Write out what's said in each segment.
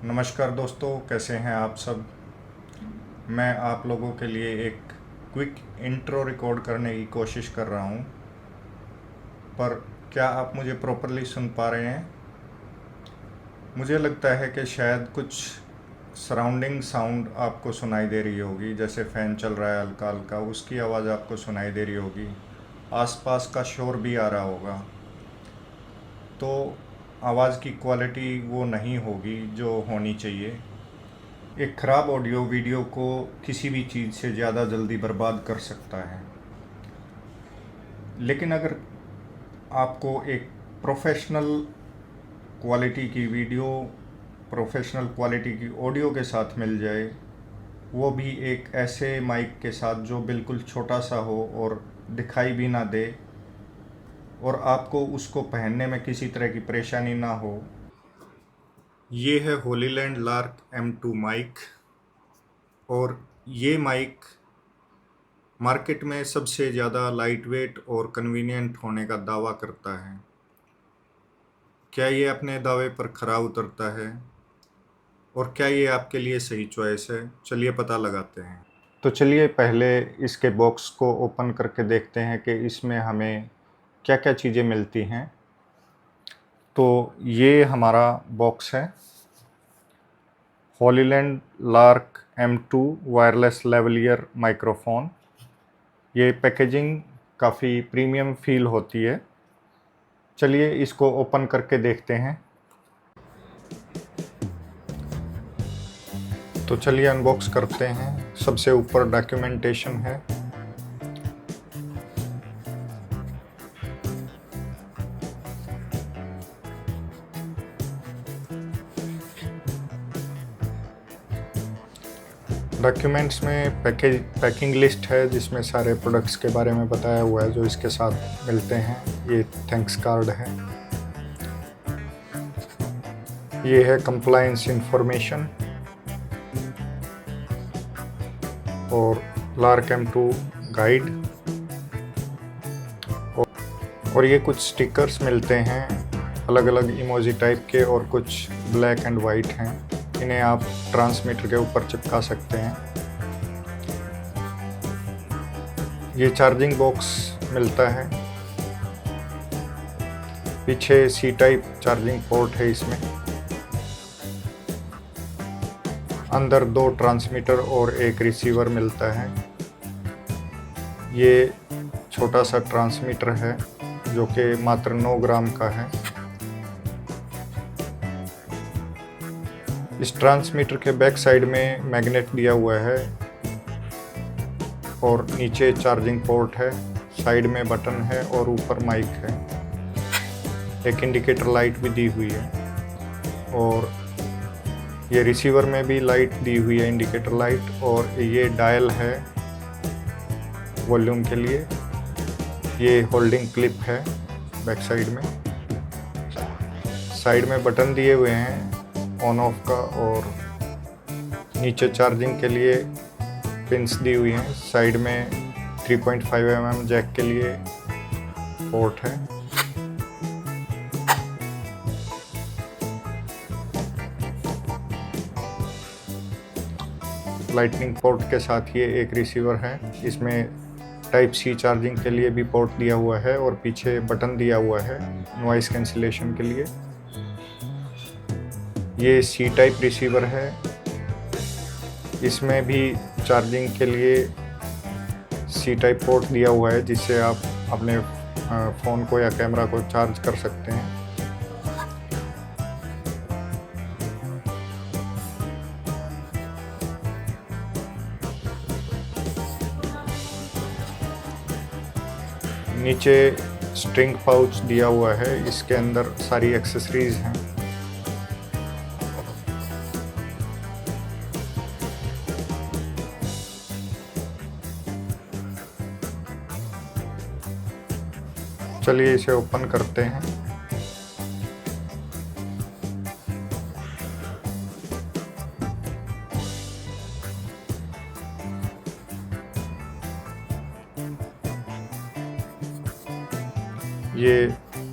नमस्कार दोस्तों, कैसे हैं आप सब। मैं आप लोगों के लिए एक क्विक इंट्रो रिकॉर्ड करने की कोशिश कर रहा हूं, पर क्या आप मुझे प्रॉपरली सुन पा रहे हैं। मुझे लगता है कि शायद कुछ सराउंडिंग साउंड आपको सुनाई दे रही होगी, जैसे फ़ैन चल रहा है हल्का हल्का, उसकी आवाज़ आपको सुनाई दे रही होगी। आसपास का शोर भी आ रहा होगा, तो आवाज़ की क्वालिटी वो नहीं होगी जो होनी चाहिए। एक ख़राब ऑडियो वीडियो को किसी भी चीज़ से ज़्यादा जल्दी बर्बाद कर सकता है। लेकिन अगर आपको एक प्रोफेशनल क्वालिटी की वीडियो, प्रोफेशनल क्वालिटी की ऑडियो के साथ मिल जाए, वो भी एक ऐसे माइक के साथ जो बिल्कुल छोटा सा हो और दिखाई भी ना दे, और आपको उसको पहनने में किसी तरह की परेशानी ना हो, ये है होलीलैंड लार्क M2 माइक। और ये माइक मार्केट में सबसे ज़्यादा लाइट वेट और कन्वीनियंट होने का दावा करता है। क्या ये अपने दावे पर खरा उतरता है, और क्या ये आपके लिए सही चॉइस है? चलिए पता लगाते हैं। तो चलिए पहले इसके बॉक्स को ओपन करके देखते हैं कि इसमें हमें क्या क्या चीज़ें मिलती हैं। तो ये हमारा बॉक्स है, Hollyland lark M2 wireless lavalier microphone. ये पैकेजिंग काफ़ी प्रीमियम फील होती है। चलिए इसको ओपन करके देखते हैं। तो चलिए अनबॉक्स करते हैं। सबसे ऊपर डॉक्यूमेंटेशन है। डॉक्यूमेंट्स में पैकिंग लिस्ट है, जिसमें सारे प्रोडक्ट्स के बारे में बताया हुआ है जो इसके साथ मिलते हैं। ये थैंक्स कार्ड है। ये है कंप्लायंस इंफॉर्मेशन और लार्क M2 गाइड। और ये कुछ स्टिकर्स मिलते हैं अलग अलग इमोजी टाइप के, और कुछ ब्लैक एंड वाइट हैं। इन्हें आप ट्रांसमीटर के ऊपर चिपका सकते हैं। ये चार्जिंग बॉक्स मिलता है। पीछे C टाइप चार्जिंग पोर्ट है इसमें। अंदर 2 ट्रांसमीटर और एक रिसीवर मिलता है। ये छोटा सा ट्रांसमीटर है जो कि मात्र 9 ग्राम का है। इस ट्रांसमीटर के बैक साइड में मैग्नेट दिया हुआ है, और नीचे चार्जिंग पोर्ट है, साइड में बटन है और ऊपर माइक है। एक इंडिकेटर लाइट भी दी हुई है, और ये रिसीवर में भी लाइट दी हुई है, इंडिकेटर लाइट। और ये डायल है वॉल्यूम के लिए। ये होल्डिंग क्लिप है बैक साइड में। साइड में बटन दिए हुए हैं ऑन ऑफ का, और नीचे चार्जिंग के लिए पिंस दी हुई हैं। साइड में 3.5 mm जैक के लिए पोर्ट है। लाइटनिंग पोर्ट के साथ ये एक रिसीवर है। इसमें टाइप C चार्जिंग के लिए भी पोर्ट दिया हुआ है, और पीछे बटन दिया हुआ है नॉइस कैंसिलेशन के लिए। ये C टाइप रिसीवर है। इसमें भी चार्जिंग के लिए C टाइप पोर्ट दिया हुआ है, जिससे आप अपने फ़ोन को या कैमरा को चार्ज कर सकते हैं। नीचे स्ट्रिंग पाउच दिया हुआ है, इसके अंदर सारी एक्सेसरीज हैं। चलिए इसे ओपन करते हैं। ये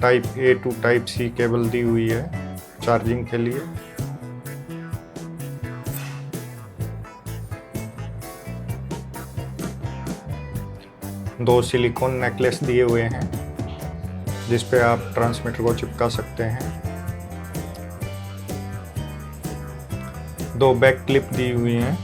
type A to type C cable दी हुई है चार्जिंग के लिए। 2 सिलिकॉन नेकलेस दिए हुए हैं जिस पे आप ट्रांसमीटर को चिपका सकते हैं। 2 बैक क्लिप दी हुई हैं।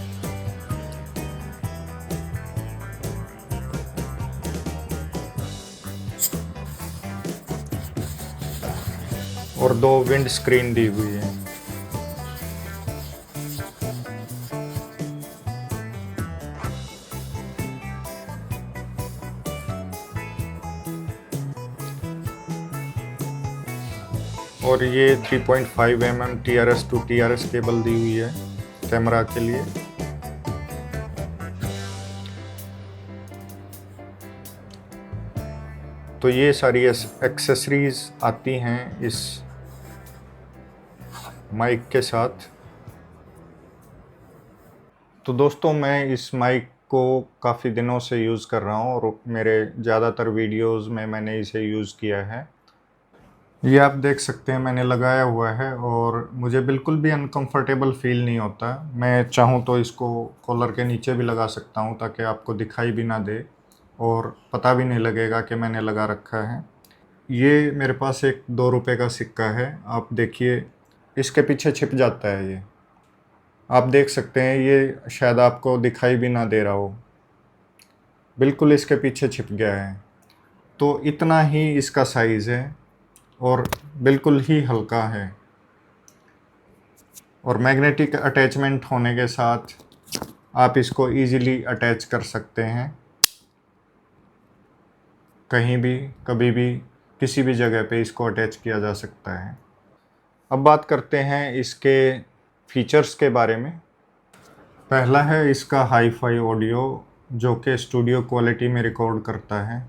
और 2 विंड स्क्रीन दी हुई है। और ये 3.5 mm TRS to TRS cable दी हुई है कैमरा के लिए। तो ये सारी एक्सेसरीज आती हैं इस माइक के साथ। तो दोस्तों, मैं इस माइक को काफ़ी दिनों से यूज़ कर रहा हूँ और मेरे ज़्यादातर वीडियोस में मैंने इसे यूज़ किया है। ये आप देख सकते हैं मैंने लगाया हुआ है और मुझे बिल्कुल भी अनकंफर्टेबल फील नहीं होता। मैं चाहूँ तो इसको कॉलर के नीचे भी लगा सकता हूँ ताकि आपको दिखाई भी ना दे और पता भी नहीं लगेगा कि मैंने लगा रखा है। ये मेरे पास एक 2 रुपये का सिक्का है। आप देखिए, इसके पीछे छिप जाता है। ये आप देख सकते हैं, ये शायद आपको दिखाई भी ना दे रहा हो, बिल्कुल इसके पीछे छिप गया है। तो इतना ही इसका साइज़ है और बिल्कुल ही हल्का है और मैग्नेटिक अटैचमेंट होने के साथ आप इसको इजीली अटैच कर सकते हैं कहीं भी, कभी भी, किसी भी जगह पे इसको अटैच किया जा सकता है। अब बात करते हैं इसके फीचर्स के बारे में। पहला है इसका हाई-फाई ऑडियो जो कि स्टूडियो क्वालिटी में रिकॉर्ड करता है।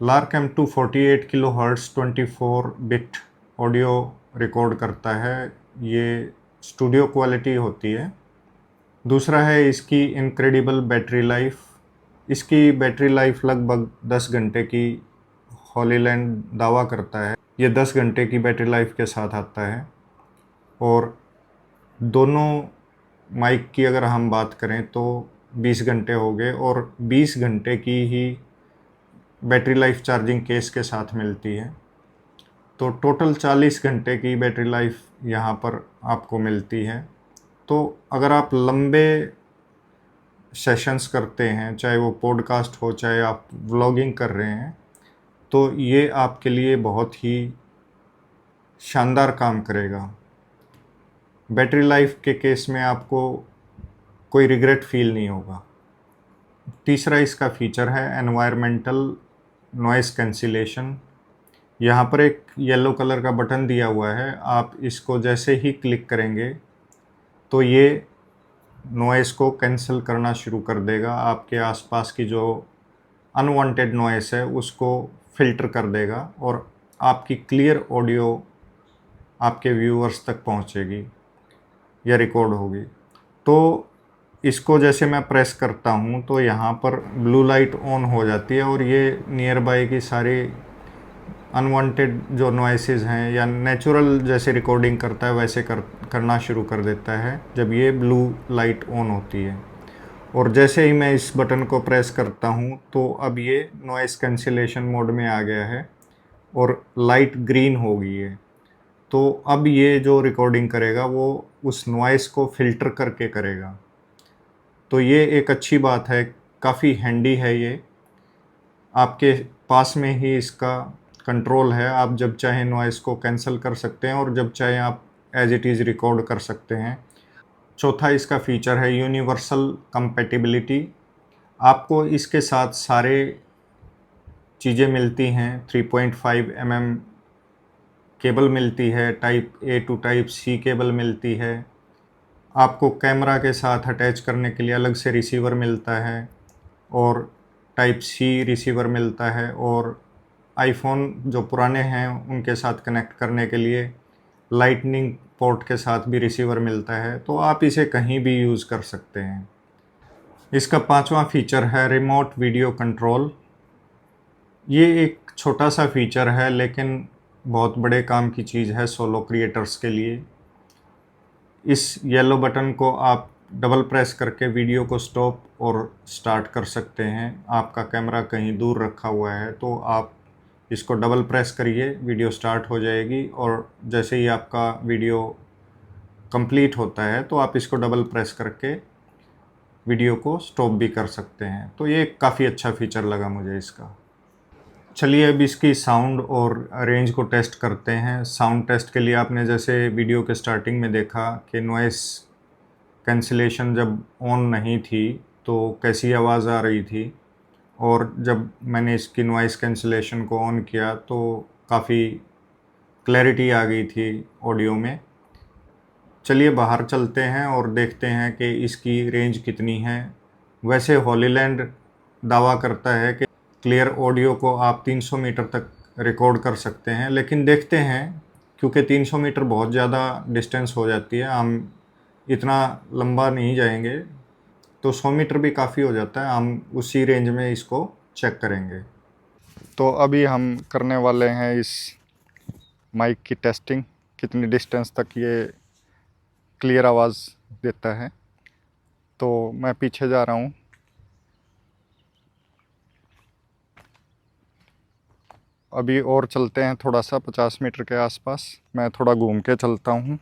Lark M2 48 kilohertz 24 bit audio record करता है। ये स्टूडियो क्वालिटी होती है। दूसरा है इसकी इनक्रेडिबल बैटरी लाइफ। इसकी बैटरी लाइफ लगभग 10 घंटे की हॉलीलैंड दावा करता है। ये 10 घंटे की बैटरी लाइफ के साथ आता है। और दोनों माइक की अगर हम बात करें तो 20 घंटे हो गए और 20 घंटे की ही बैटरी लाइफ चार्जिंग केस के साथ मिलती है। तो टोटल 40 घंटे की बैटरी लाइफ यहाँ पर आपको मिलती है। तो अगर आप लंबे सेशंस करते हैं, चाहे वो पॉडकास्ट हो, चाहे आप व्लॉगिंग कर रहे हैं, तो ये आपके लिए बहुत ही शानदार काम करेगा। बैटरी लाइफ के केस में आपको कोई रिग्रेट फील नहीं होगा। तीसरा इसका फीचर है एनवायरमेंटल नॉइज़ कैंसिलेशन। यहाँ पर एक येलो कलर का बटन दिया हुआ है। आप इसको जैसे ही क्लिक करेंगे तो ये नॉइज़ को कैंसिल करना शुरू कर देगा। आपके आसपास की जो अनवांटेड नॉइज़ है उसको फ़िल्टर कर देगा और आपकी क्लियर ऑडियो आपके व्यूअर्स तक पहुँचेगी या रिकॉर्ड होगी। तो इसको जैसे मैं प्रेस करता हूँ तो यहाँ पर ब्लू लाइट ऑन हो जाती है और ये नियर बाय की सारी अनवांटेड जो नॉइसेस हैं या नेचुरल जैसे रिकॉर्डिंग करता है वैसे करना शुरू कर देता है जब ये ब्लू लाइट ऑन होती है। और जैसे ही मैं इस बटन को प्रेस करता हूँ तो अब ये नॉइज़ कैंसिलेशन मोड में आ गया है और लाइट ग्रीन हो गई है। तो अब ये जो रिकॉर्डिंग करेगा वो उस नॉइज़ को फ़िल्टर करके करेगा। तो ये एक अच्छी बात है, काफ़ी हैंडी है ये। आपके पास में ही इसका कंट्रोल है। आप जब चाहें नॉइज़ को कैंसिल कर सकते हैं और जब चाहें आप एज इट इज़ रिकॉर्ड कर सकते हैं। चौथा इसका फ़ीचर है यूनिवर्सल कंपैटिबिलिटी। आपको इसके साथ सारे चीज़ें मिलती हैं। 3.5 mm केबल मिलती है, type A to type C cable मिलती है। आपको कैमरा के साथ अटैच करने के लिए अलग से रिसीवर मिलता है और टाइप C रिसीवर मिलता है। और आईफोन जो पुराने हैं उनके साथ कनेक्ट करने के लिए लाइटनिंग पोर्ट के साथ भी रिसीवर मिलता है। तो आप इसे कहीं भी यूज़ कर सकते हैं। इसका 5वां फीचर है रिमोट वीडियो कंट्रोल। ये एक छोटा सा फीचर है लेकिन बहुत बड़े काम की चीज़ है सोलो क्रिएटर्स के लिए। इस येलो बटन को आप डबल प्रेस करके वीडियो को स्टॉप और स्टार्ट कर सकते हैं। आपका कैमरा कहीं दूर रखा हुआ है तो आप इसको डबल प्रेस करिए, वीडियो स्टार्ट हो जाएगी, और जैसे ही आपका वीडियो कंप्लीट होता है तो आप इसको डबल प्रेस करके वीडियो को स्टॉप भी कर सकते हैं। तो ये काफ़ी अच्छा फीचर लगा मुझे इसका। चलिए अब इसकी साउंड और रेंज को टेस्ट करते हैं। साउंड टेस्ट के लिए आपने जैसे वीडियो के स्टार्टिंग में देखा कि नॉइस कैंसिलेशन जब ऑन नहीं थी तो कैसी आवाज़ आ रही थी, और जब मैंने इसकी नॉइस कैंसिलेशन को ऑन किया तो काफ़ी क्लैरिटी आ गई थी ऑडियो में। चलिए बाहर चलते हैं और देखते हैं कि इसकी रेंज कितनी है। वैसे होलीलैंड दावा करता है कि क्लियर ऑडियो को आप 300 मीटर तक रिकॉर्ड कर सकते हैं, लेकिन देखते हैं, क्योंकि 300 मीटर बहुत ज़्यादा डिस्टेंस हो जाती है, हम इतना लंबा नहीं जाएंगे, तो 100 मीटर भी काफ़ी हो जाता है। हम उसी रेंज में इसको चेक करेंगे। तो अभी हम करने वाले हैं इस माइक की टेस्टिंग, कितनी डिस्टेंस तक ये क्लियर आवाज़ देता है। तो मैं पीछे जा रहा हूँ। अभी और चलते हैं थोड़ा सा, 50 मीटर के आसपास। मैं थोड़ा घूम के चलता हूँ।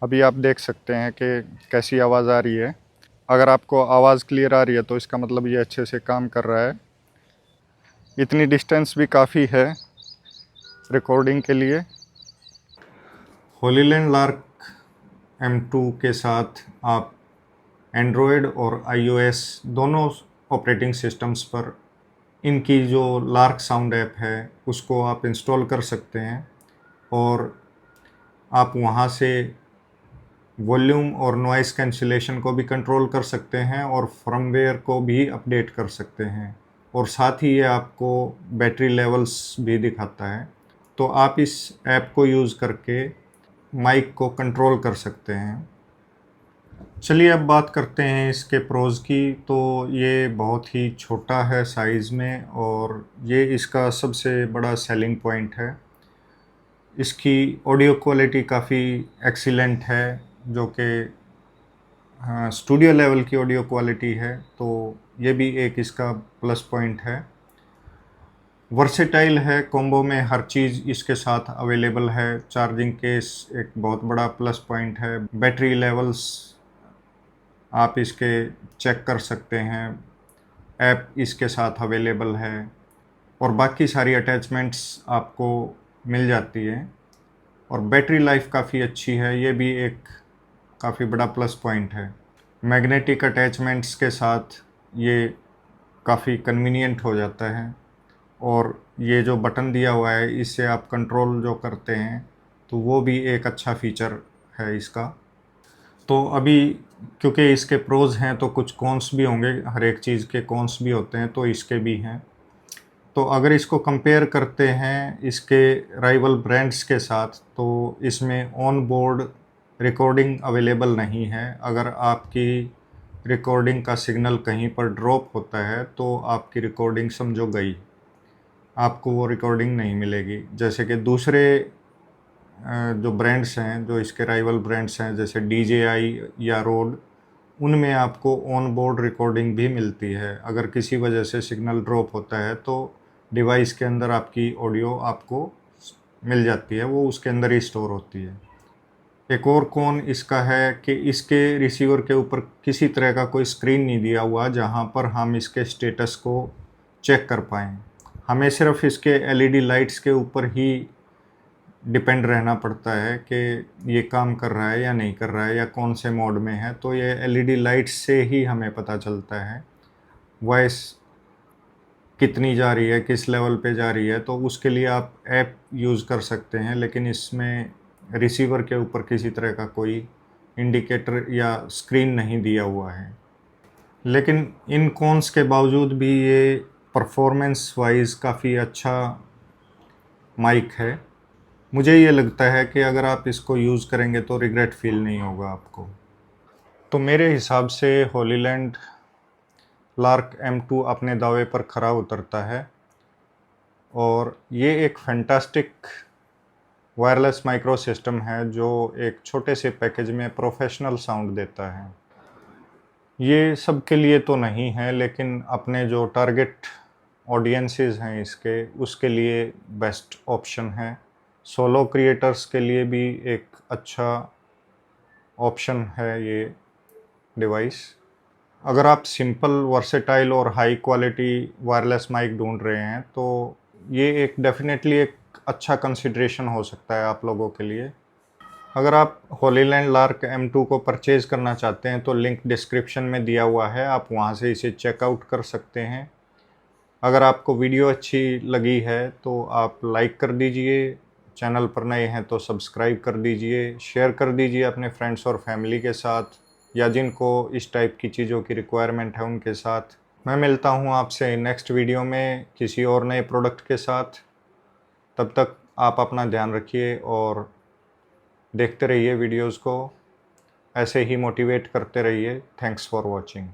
अभी आप देख सकते हैं कि कैसी आवाज़ आ रही है। अगर आपको आवाज़ क्लियर आ रही है तो इसका मतलब ये अच्छे से काम कर रहा है। इतनी डिस्टेंस भी काफ़ी है रिकॉर्डिंग के लिए। होलीलैंड लार्क M2 के साथ आप एंड्रॉयड और iOS दोनों ऑपरेटिंग सिस्टम्स पर इनकी जो लार्क साउंड ऐप है उसको आप इंस्टॉल कर सकते हैं, और आप वहाँ से वॉल्यूम और नॉइस कैंसिलेशन को भी कंट्रोल कर सकते हैं और फर्मवेयर को भी अपडेट कर सकते हैं, और साथ ही ये आपको बैटरी लेवल्स भी दिखाता है। तो आप इस ऐप को यूज़ करके माइक को कंट्रोल कर सकते हैं। चलिए अब बात करते हैं इसके प्रोज़ की। तो ये बहुत ही छोटा है साइज़ में, और ये इसका सबसे बड़ा सेलिंग पॉइंट है। इसकी ऑडियो क्वालिटी काफ़ी एक्सीलेंट है, जो कि स्टूडियो लेवल की ऑडियो क्वालिटी है, तो ये भी एक इसका प्लस पॉइंट है। वर्सेटाइल है, कॉम्बो में हर चीज़ इसके साथ अवेलेबल है। चार्जिंग केस एक बहुत बड़ा प्लस पॉइंट है। बैटरी लेवल्स आप इसके चेक कर सकते हैं, ऐप इसके साथ अवेलेबल है, और बाकी सारी अटैचमेंट्स आपको मिल जाती है। और बैटरी लाइफ काफ़ी अच्छी है, ये भी एक काफ़ी बड़ा प्लस पॉइंट है। मैग्नेटिक अटैचमेंट्स के साथ ये काफ़ी कन्वीनियंट हो जाता है, और ये जो बटन दिया हुआ है इससे आप कंट्रोल जो करते हैं तो वो भी एक अच्छा फीचर है इसका। तो अभी क्योंकि इसके प्रोज़ हैं तो कुछ कॉन्स भी होंगे, हर एक चीज़ के कॉन्स भी होते हैं, तो इसके भी हैं। तो अगर इसको कंपेयर करते हैं इसके राइवल ब्रांड्स के साथ, तो इसमें ऑन बोर्ड रिकॉर्डिंग अवेलेबल नहीं है। अगर आपकी रिकॉर्डिंग का सिग्नल कहीं पर ड्रॉप होता है तो आपकी रिकॉर्डिंग समझो गई, आपको वो रिकॉर्डिंग नहीं मिलेगी। जैसे कि दूसरे जो ब्रांड्स हैं, जो इसके राइवल ब्रांड्स हैं, जैसे DJI या रोड, उनमें आपको ऑन बोर्ड रिकॉर्डिंग भी मिलती है। अगर किसी वजह से सिग्नल ड्रॉप होता है तो डिवाइस के अंदर आपकी ऑडियो आपको मिल जाती है, वो उसके अंदर ही स्टोर होती है। एक और कौन इसका है कि इसके रिसीवर के ऊपर किसी तरह का कोई स्क्रीन नहीं दिया हुआ जहां पर हम इसके स्टेटस को चेक कर पाएँ। हमें सिर्फ इसके LED लाइट्स के ऊपर ही डिपेंड रहना पड़ता है कि ये काम कर रहा है या नहीं कर रहा है, या कौन से मोड में है। तो ये LED लाइट्स से ही हमें पता चलता है वॉइस कितनी जा रही है, किस लेवल पे जा रही है। तो उसके लिए आप ऐप यूज़ कर सकते हैं, लेकिन इसमें रिसीवर के ऊपर किसी तरह का कोई इंडिकेटर या स्क्रीन नहीं दिया हुआ है। लेकिन इन कॉन्स के बावजूद भी ये परफॉर्मेंस वाइज काफ़ी अच्छा माइक है। मुझे ये लगता है कि अगर आप इसको यूज़ करेंगे तो रिग्रेट फील नहीं होगा आपको। तो मेरे हिसाब से होलीलैंड लार्क M2 अपने दावे पर खरा उतरता है और ये एक फैंटास्टिक वायरलेस माइक्रो सिस्टम है जो एक छोटे से पैकेज में प्रोफेशनल साउंड देता है। ये सब के लिए तो नहीं है, लेकिन अपने जो टारगेट ऑडियंसेस हैं इसके, उसके लिए बेस्ट ऑप्शन है। सोलो क्रिएटर्स के लिए भी एक अच्छा ऑप्शन है ये डिवाइस। अगर आप सिंपल, वर्सेटाइल और हाई क्वालिटी वायरलेस माइक ढूंढ रहे हैं तो ये एक डेफिनेटली एक अच्छा कंसिडरेशन हो सकता है आप लोगों के लिए। अगर आप होलीलैंड लार्क M2 को परचेज़ करना चाहते हैं तो लिंक डिस्क्रिप्शन में दिया हुआ है, आप वहां से इसे चेकआउट कर सकते हैं। अगर आपको वीडियो अच्छी लगी है तो आप लाइक कर दीजिए, चैनल पर नए हैं तो सब्सक्राइब कर दीजिए, शेयर कर दीजिए अपने फ्रेंड्स और फैमिली के साथ या जिनको इस टाइप की चीज़ों की रिक्वायरमेंट है उनके साथ। मैं मिलता हूँ आपसे नेक्स्ट वीडियो में किसी और नए प्रोडक्ट के साथ। तब तक आप अपना ध्यान रखिए और देखते रहिए वीडियोज़ को, ऐसे ही मोटिवेट करते रहिए। Thanks for watching.